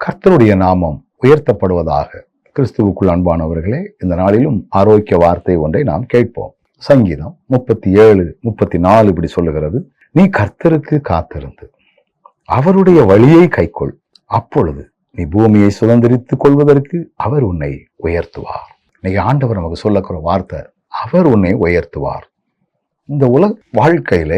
கர்த்தருடைய நாமம் உயர்த்தப்படுவதாக. கிறிஸ்துவுக்குள் அன்பானவர்களே, இந்த நாளிலும் ஆரோக்கிய வார்த்தை ஒன்றை நாம் கேட்போம். சங்கீதம் 37:34 இப்படி சொல்லுகிறது, நீ கர்த்தருக்கு காத்திருந்து அவருடைய வழியை கைக்கொள், அப்பொழுது நீ பூமியை சுதந்திரித்துக் கொள்வதற்கு அவர் உன்னை உயர்த்துவார். இன்னைக்கு ஆண்டவர் நமக்கு சொல்லக்கிற வார்த்தை, அவர் உன்னை உயர்த்துவார். இந்த உலக வாழ்க்கையில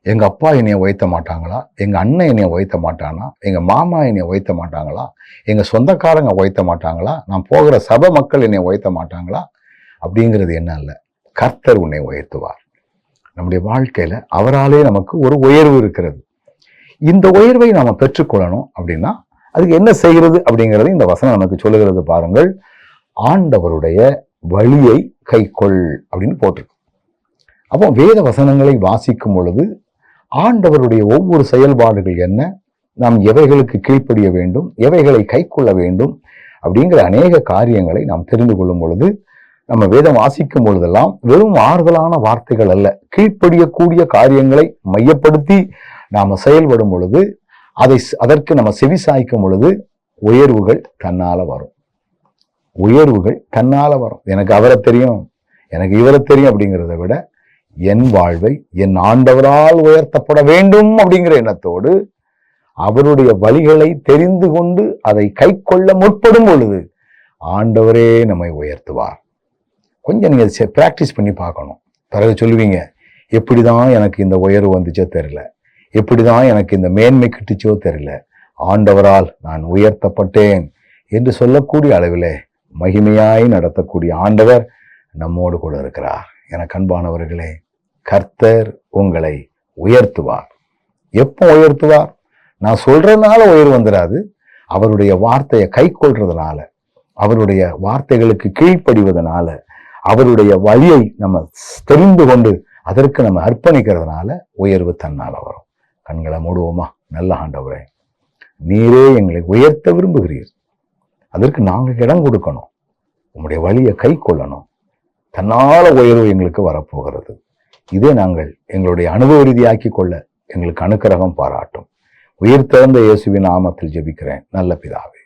எங்க அப்பா என்னைய உயர்த்த மாட்டாங்களா, எங்க அண்ணன் என்னைய உயர்த்த மாட்டானா, எங்க மாமா என்னைய உயர்த்த மாட்டாங்களா, எங்க சொந்தக்காரங்க உயர்த்த மாட்டாங்களா, நான் போகிற சபை மக்கள் என்னைய உயர்த்த மாட்டாங்களா அப்படிங்கிறது என்ன அல்ல. கர்த்தர் உன்னை உயர்த்துவார். நம்முடைய வாழ்க்கையில அவராலே நமக்கு ஒரு உயர்வு இருக்கிறது. இந்த உயர்வை நாம பெற்றுக்கொள்ளணும் அப்படின்னா அதுக்கு என்ன செய்கிறது அப்படிங்கிறது இந்த வசனம் நமக்கு சொல்லுகிறது. பாருங்கள், ஆண்டவருடைய வழியை கைக்கொள் அப்படின்னு போட்டிருக்கு. அப்போ வேத வசனங்களை வாசிக்கும் பொழுது ஆண்டவருடைய ஒவ்வொரு செயல்பாடுகள் என்ன, நாம் எவைகளுக்கு கீழ்ப்படிய வேண்டும், எவைகளை கை கொள்ள வேண்டும் அப்படிங்கிற அநேக காரியங்களை நாம் தெரிந்து கொள்ளும் பொழுது, நம்ம வேதம் வாசிக்கும் பொழுதெல்லாம் வெறும் ஆறுதலான வார்த்தைகள் அல்ல, கீழ்ப்படியக்கூடிய காரியங்களை மையப்படுத்தி நாம செயல்படும் பொழுது, அதற்கு நம்ம செவி சாய்க்கும் பொழுது உயர்வுகள் தன்னால வரும். உயர்வுகள் தன்னால வரும். எனக்கு அவரை தெரியும், எனக்கு இவரை தெரியும் அப்படிங்கிறத விட என் வாழ்வை என் ஆண்டவரால் உயர்த்தப்பட வேண்டும் அப்படிங்கிற எண்ணத்தோடு அவருடைய வழிகளை தெரிந்து கொண்டு அதை கை கொள்ள முற்படும் பொழுது ஆண்டவரே நம்மை உயர்த்துவார். கொஞ்சம் நீங்க பிராக்டிஸ் பண்ணி பார்க்கணும். பிறகு சொல்லுவீங்க, எப்படிதான் எனக்கு இந்த உயர்வு வந்துச்சோ தெரியல, எப்படிதான் எனக்கு இந்த மேன்மை கிட்டுச்சோ தெரியல, ஆண்டவரால் நான் உயர்த்தப்பட்டேன் என்று சொல்லக்கூடிய அளவிலே மகிமையாய் நடத்தக்கூடிய ஆண்டவர் நம்மோடு கூட இருக்கிறார். எனக்கு அன்பானவர்களே, கர்த்தர் உங்களை உயர்த்துவார். எப்போ உயர்த்துவார்? நான் சொல்றதுனால உயர்வு வந்துடாது. அவருடைய வார்த்தையை கை கொள்றதுனால, அவருடைய வார்த்தைகளுக்கு கீழ்ப்படிவதனால, அவருடைய வழியை நம்ம தெரிந்து கொண்டு அதற்கு நம்ம அர்ப்பணிக்கிறதுனால உயர்வு தன்னால வரும். கண்களை மூடுவோமா? நல்ல ஆண்டவரே, நீரே எங்களை உயர்த்த விரும்புகிறீர். அதற்கு நாங்கள் இடம் கொடுக்கணும். உங்களுடைய வழியை கை கொள்ளணும். தன்னால உயர்வு எங்களுக்கு வரப்போகிறது. இதை நாங்கள் எங்களுடைய அனுபவ ரீதியாக்கி கொள்ள எங்களுக்கு அனுக்கிரகம் பாராட்டும். உயிர் திறந்த இயேசுவின் நாமத்தில் ஜெபிக்கிறேன் நல்ல பிதாவே.